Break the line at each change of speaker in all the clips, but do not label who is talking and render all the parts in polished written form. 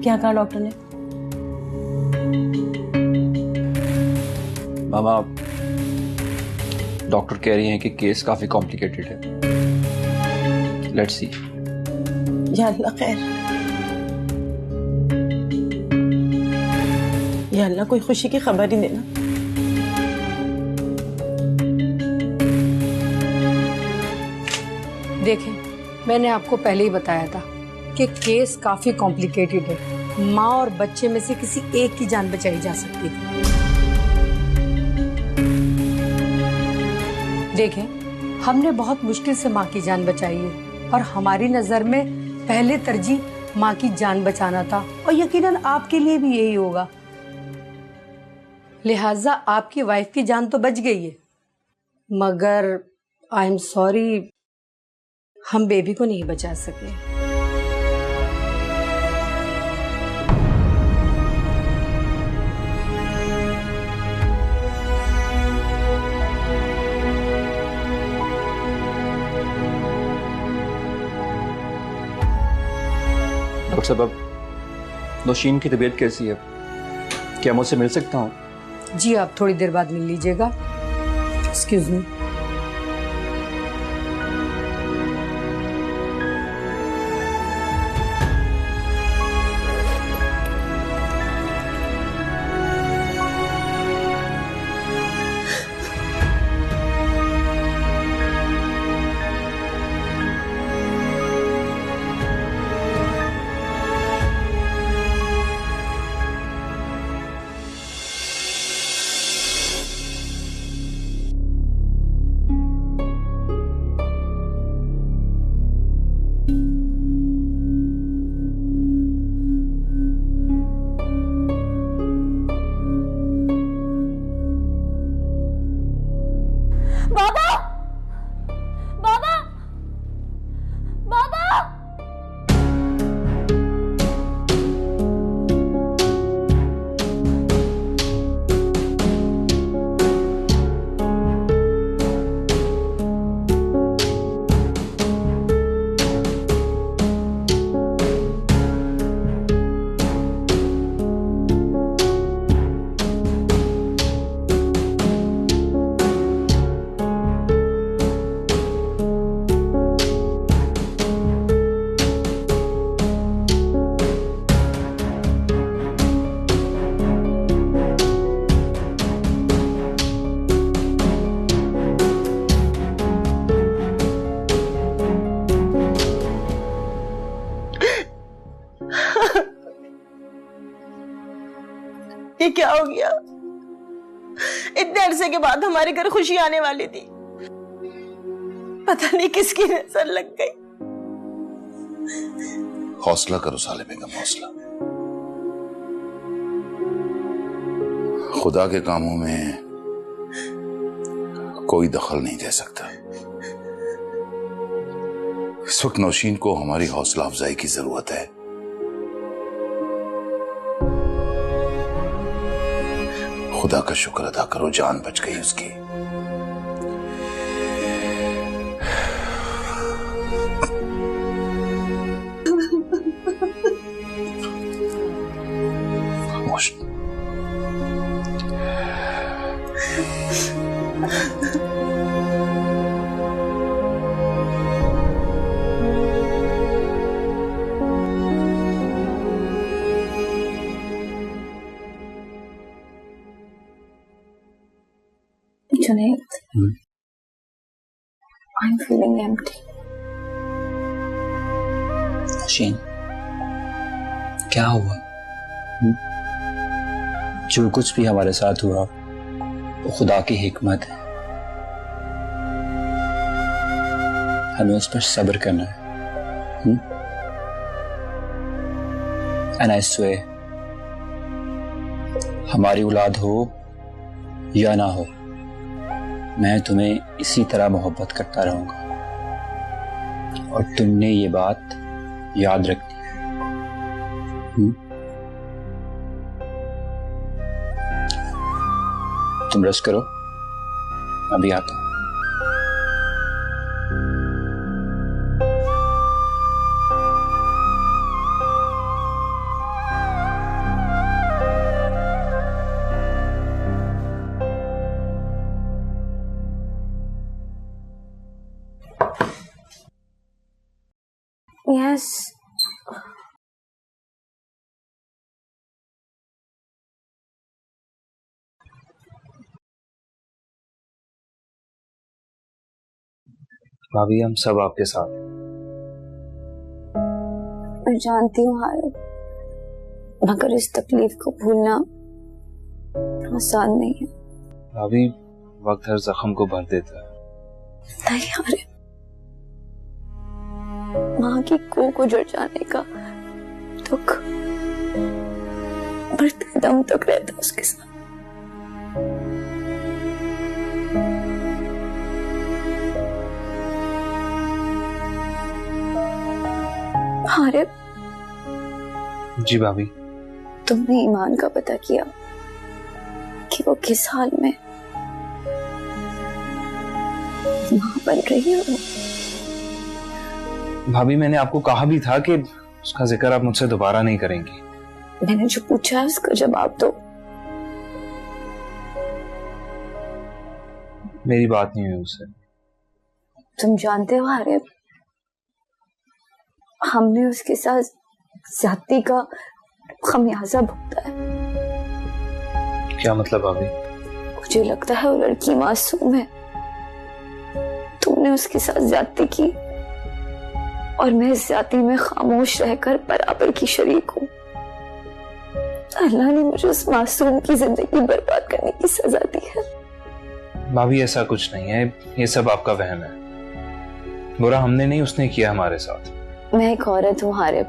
क्या कहा डॉक्टर ने?
मामा, डॉक्टर कह रही हैं कि केस काफी कॉम्प्लिकेटेड है। Let's see.
या अल्लाह खैर, या अल्लाह कोई खुशी की खबर ही देना।
देखें, मैंने आपको पहले ही बताया था कि केस काफी कॉम्प्लिकेटेड है। माँ और बच्चे में से किसी एक की जान बचाई जा सकती थी। देखें, हमने बहुत मुश्किल से माँ की जान बचाई है और हमारी नजर में पहले तरजीह माँ की जान बचाना था और यकीनन आपके लिए भी यही होगा। लिहाजा आपकी वाइफ की जान तो बच गई है, मगर आई एम सॉरी, हम बेबी को नहीं बचा सके।
डॉक्टर साहब, अब नौशीन की तबीयत कैसी है? क्या मैं उससे मिल सकता हूँ?
जी, आप थोड़ी देर बाद मिल लीजिएगा। Excuse me.
ये क्या हो गया? इतने अरसे के बाद हमारे घर खुशी आने वाली थी, पता नहीं किसकी नजर लग गई।
हौसला करो साले बेगम, हौसला। खुदा के कामों में कोई दखल नहीं दे सकता। इस वक्त नौशीन को हमारी हौसला अफजाई की जरूरत है। खुदा का शुक्र अदा करो, जान बच गई उसकी। खामोश।
Junaid, I'm feeling empty.
Nausheen, क्या हुआ? जो कुछ भी हमारे साथ हुआ वो खुदा की हिकमत है। हमें उस पर सब्र करना है। And I swear, हमारी औलाद हो या ना हो, मैं तुम्हें इसी तरह मोहब्बत करता रहूंगा और तुमने ये बात याद रखनी है। तुम रेस्ट करो, अभी आता हूं।
यस।
भाभी हम सब आपके साथ हैं।
मैं जानती हूँ हारिब, मगर इस तकलीफ को भूलना आसान नहीं है।
भाभी वक्त हर जख्म को भर देता है।
नहीं हारिब, माँ की कोख उजड़ जाने का दुख मरते दम तक रहता उसके साथ। हारिब,
जी भाभी।
तुमने ईमान का पता किया कि वो किस हाल में मां बन रही है?
भाभी मैंने आपको कहा भी था कि उसका जिक्र आप मुझसे दोबारा नहीं करेंगी।
मैंने जो पूछा है उसका जवाब दो।
मेरी बात नहीं हुई उससे।
तुम जानते हो हारिब, हमने उसके साथ ज्यादती का खमियाजा भुगता है।
क्या मतलब भाभी?
मुझे लगता है वो लड़की मासूम है। तुमने उसके साथ ज्यादती की और मैं इस ज्यादती में खामोश रहकर बराबर की शरीक हूँ। अल्लाह ने मुझे उस मासूम की जिंदगी बर्बाद करने की सजा दी है।
भाभी ऐसा कुछ नहीं है, ये सब आपका वहम है। बुरा हमने नहीं, उसने किया हमारे साथ।
मैं एक औरत हूँ हारिब,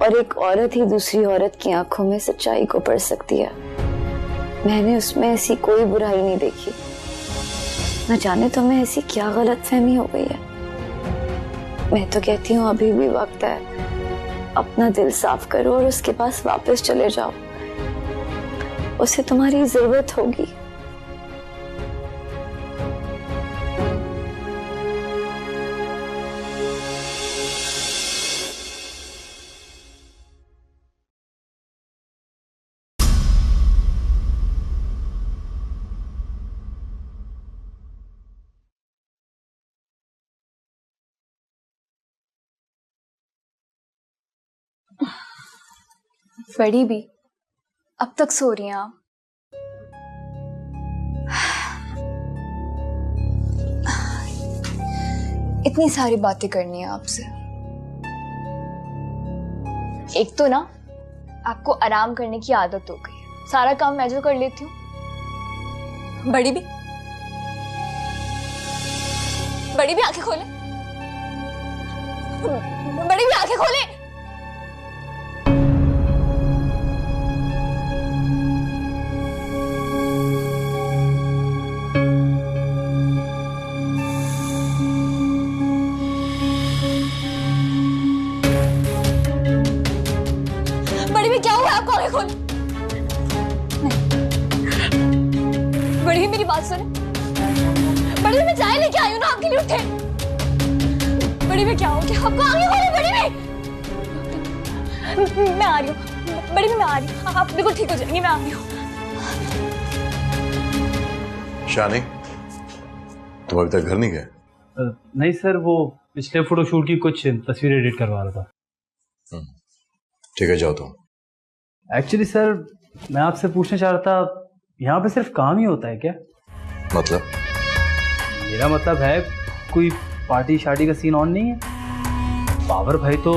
और एक औरत ही दूसरी औरत की आंखों में सच्चाई को पढ़ सकती है। मैंने उसमें ऐसी कोई बुराई नहीं देखी। न जाने तुम्हें ऐसी क्या गलतफहमी हो गई है। मैं तो कहती हूँ अभी भी वक्त है, अपना दिल साफ करो और उसके पास वापस चले जाओ। उसे तुम्हारी जरूरत होगी।
बड़ी भी अब तक सो रही हैं आप? इतनी सारी बातें करनी है आपसे। एक तो ना आपको आराम करने की आदत हो गई है, सारा काम मैं जो कर लेती हूँ। बड़ी भी आंखें खोले, बड़ी भी आंखें खोले। बड़ी मेरी बात सुने। बड़ी मैं चाय लेके आई हूँ ना आपके लिए, उठे। बड़ी में क्या हो गया आपको? आगे खोले बड़ी में। मैं आ रही हूँ बड़ी में, मैं आ रही हूँ। आप बिल्कुल ठीक हो जाएंगे, मैं आ रही हूँ।
शानी, तुम अभी तक घर नहीं गए?
नहीं सर, वो पिछले फोटोशूट की कुछ तस्वीरें एडिट करवा रहा था।
ठीक है, जाओ तुम।
एक्चुअली सर मैं आपसे पूछना चाह रहा था, यहाँ पे सिर्फ काम ही होता है क्या?
मतलब?
मेरा मतलब है कोई पार्टी शादी का सीन ऑन नहीं है? बाबर भाई तो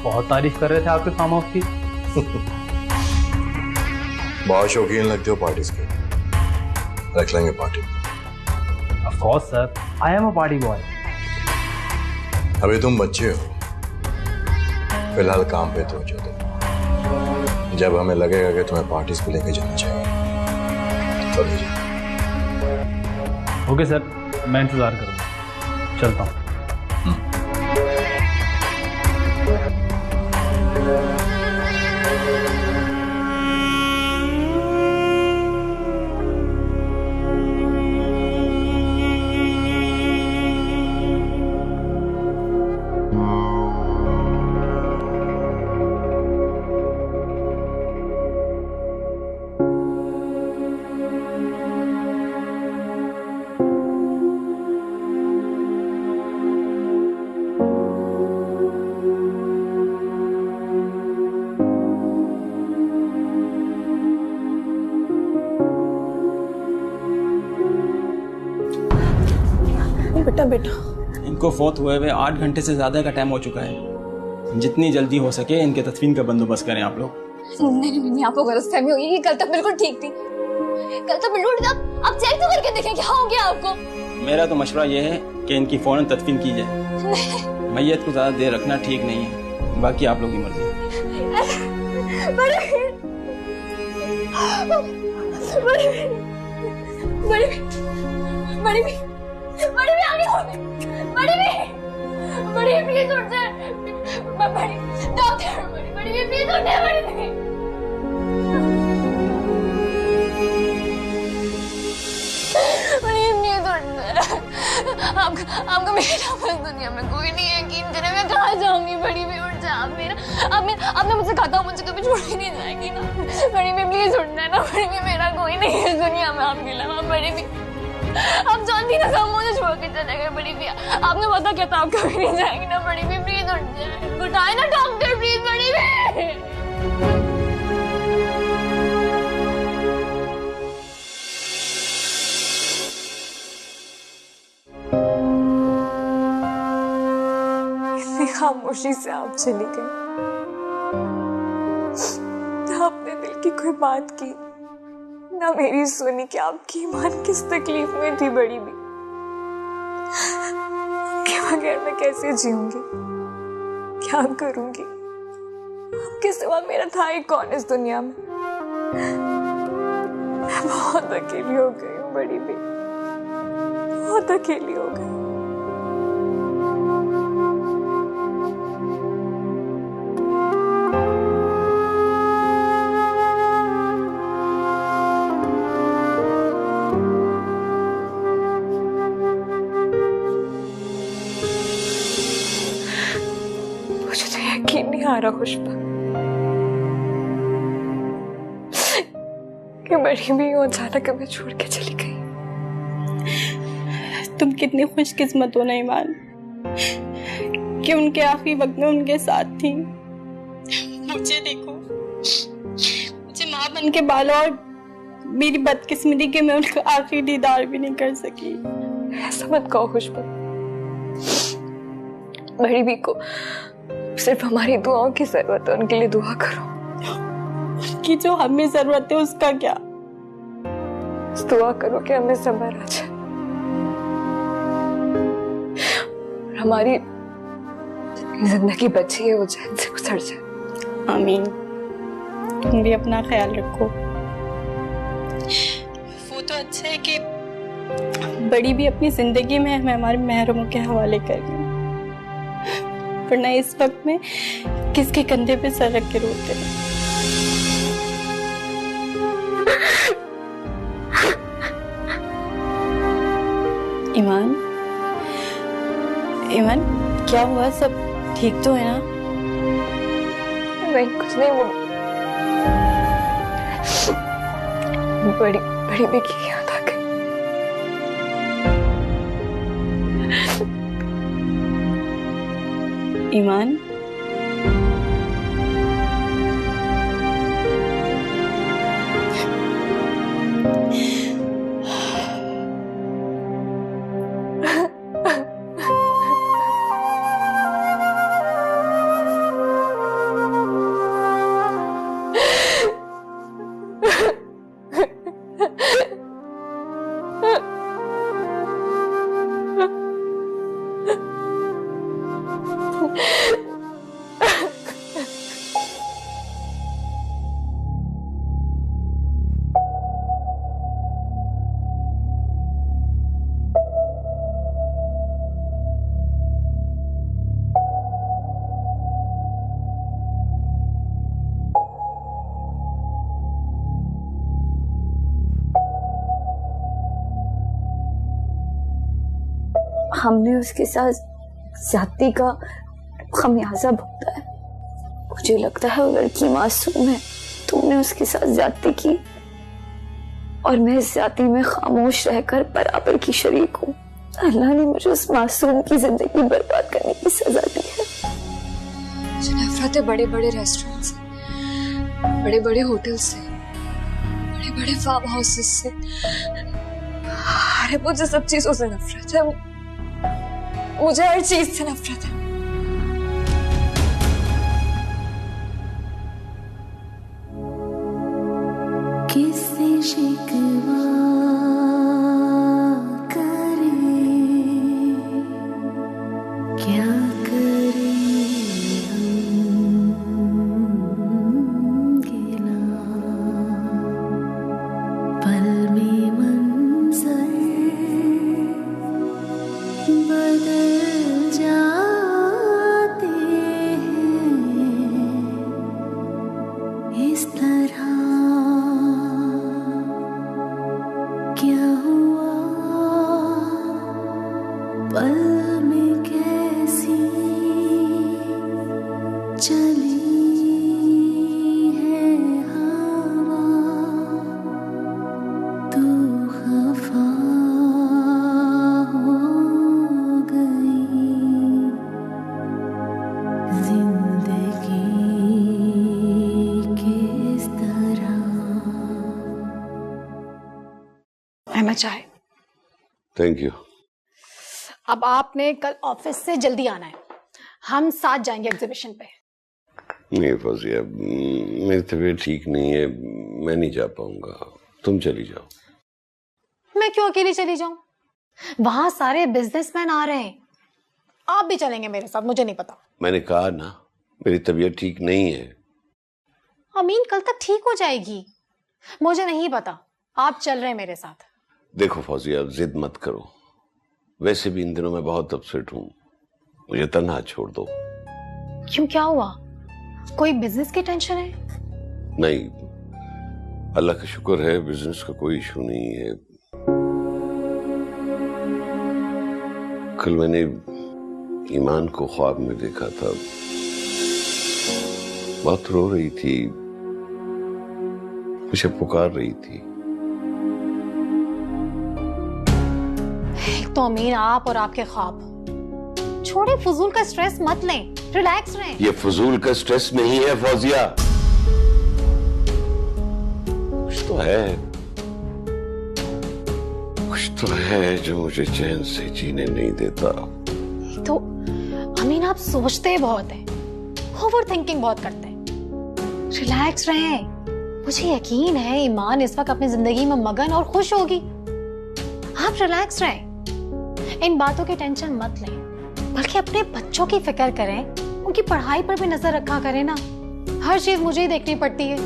बहुत तारीफ कर रहे थे आपके फार्म हाउस की।
बहुत शौकीन लगते हो पार्टीज के। रख लेंगे party.
Of course sir, I am a party boy.
अभी तुम बच्चे हो, फिलहाल काम पे तो जो। जब हमें लगेगा कि तुम्हें पार्टीज पे लेके जाना चाहिए तो ले जाओ।
ओके सर, मैं इंतजार करूँगा। चलता हूँ।
बेटा बेटा,
इनको फौत हुए हुए 8 घंटे से ज्यादा का टाइम हो चुका है। जितनी जल्दी हो सके इनके तदफीन का बंदोबस्त करें आप लोग।
नहीं, आपको गलतफहमी होगी कि कल तक बिल्कुल ठीक थी। कल तक बिल्कुल ठीक था। आप चेक तो करके देखें क्या हो गया आपको। मेरा
तो मशवरा ये है कि इनकी फौरन तदफीन की जाए। मैयत को ज्यादा देर रखना ठीक नहीं है, बाकी आप लोग की मर्जी।
आपका मेरा बस दुनिया में कोई नहीं है, यकीन करें। मैं कहाँ जाऊंगी? बड़ी भी उठ जा। आपने मुझसे कहा था मुझे कभी छोड़ ही नहीं जाएगी ना। बड़ी भी प्लीज उठना है ना। बड़ी भी मेरा कोई नहीं है इस दुनिया में आपके अलावा। बड़ी भी आप जानती ना सब मुझे छोड़ के चले गए। बड़ी भी आपने पता क्या था आप कभी नहीं जाएंगी ना। बड़ी भी प्लीज उठ जाए, उठाए ना डॉक्टर प्लीज। बड़ी भी खामोशी से आप चली गई। ना आपने दिल की कोई बात की, ना मेरी सुनी कि आपकी ईमान किस तकलीफ में थी। बड़ी भी आपके बगैर मैं कैसे जीऊंगी, क्या करूंगी? आपके सिवा मेरा था ही कौन इस दुनिया में। मैं बहुत अकेली हो गई हूँ बड़ी भी, बहुत अकेली हो गई। यकीन नहीं आ रहा खुशबू कि बड़ी भी अचानक हमें छोड़ के चली गई।
तुम कितनी खुशकिस्मत हो ना ईमान कि उनके आखिरी वक्त में उनके साथ थी। मुझे देखो, मुझे माँ बन के पाला और मेरी बदकिस्मती कि मैं उनका आखिरी दीदार भी नहीं कर सकी।
ऐसा मत कहो खुशबू। बड़ी भी को सिर्फ हमारी दुआओं की जरूरत है, उनके लिए दुआ करो।
उनकी जो हमें जरूरत है उसका क्या?
दुआ करो कि हमें सब्र आ जाए, हमारी जिंदगी बची है वो चैन से गुजर जाए।
आमीन। तुम भी अपना ख्याल रखो। वो तो अच्छा है कि बड़ी भी अपनी जिंदगी में हमें हमारे महरमों के हवाले कर गई, वरना इस वक्त में किसके कंधे पे सर रख के रोते हैं। ईमान, ईमान क्या हुआ? सब ठीक तो है ना?
नहीं कुछ नहीं। वो बड़ी भी की याद आ गई।
ईमान,
हमने उसके साथ ज्यादती का खमियाजा भुगता है। मुझे लगता है वो लड़की मासूम है। तुमने उसके साथ ज्यादती की और मैं इस ज्यादती में खामोश रहकर बराबर की शरीक हूँ। अल्लाह ने मुझे उस मासूम की जिंदगी बर्बाद करने की सजा दी है।
मुझे नफरत है बड़े बड़े रेस्टोरेंट से, बड़े बड़े होटल से, बड़े बड़े फार्म हाउसेस से। अरे मुझे सब चीजों से नफरत है। मुझे हर चीज से नफरत है।
किससे शिकवा करे, क्या करे हम गिला, पल में मंजर बदल जाते हैं इस तरह। क्या हुआ पल में कैसी चली है हवा, तू खफा हो गई जिंदगी किस तरह।
अहमद चाहे।
Thank you.
अब आपने कल ऑफिस से जल्दी आना है, हम साथ जाएंगे एग्जीबिशन पे।
नहीं फौजिया, मेरी तबीयत ठीक नहीं है, मैं नहीं जा पाऊंगा, तुम चली जाओ।
मैं क्यों अकेली चली जाऊं? वहां सारे बिजनेसमैन आ रहे हैं, आप भी चलेंगे मेरे साथ? मुझे नहीं पता।
मैंने कहा ना, मेरी तबीयत ठीक नहीं है।
अमीन कल तक ठीक हो जाएगी। मुझे नहीं पता, आप चल रहे हैं मेरे साथ।
देखो फौजिया, जिद मत करो, वैसे भी इन दिनों मैं बहुत अपसेट हूँ, मुझे तन्हा छोड़ दो।
क्यों, क्या हुआ? कोई बिजनेस की टेंशन है?
नहीं, अल्लाह का शुक्र है, बिजनेस का कोई इशू नहीं है। कल मैंने ईमान को ख्वाब में देखा था, बहुत रो रही थी, मुझे पुकार रही थी।
एक तो अमीन आप और आपके ख्वाब, छोड़े फजूल का स्ट्रेस मत लें, रिलैक्स रहें।
ये फजूल का स्ट्रेस नहीं है फौजिया, कुछ तो है, कुछ तो है जो मुझे चैन से जीने नहीं देता।
तो अमीन आप सोचते बहुत हैं, ओवर थिंकिंग बहुत करते हैं। रिलैक्स रहें, मुझे यकीन है ईमान इस वक्त अपनी जिंदगी में मगन और खुश होगी। आप रिलैक्स रहें, इन बातों की टेंशन मत लें, बल्कि अपने बच्चों की फिक्र करें, उनकी पढ़ाई पर भी नजर रखा करें ना। हर चीज मुझे ही देखनी पड़ती है।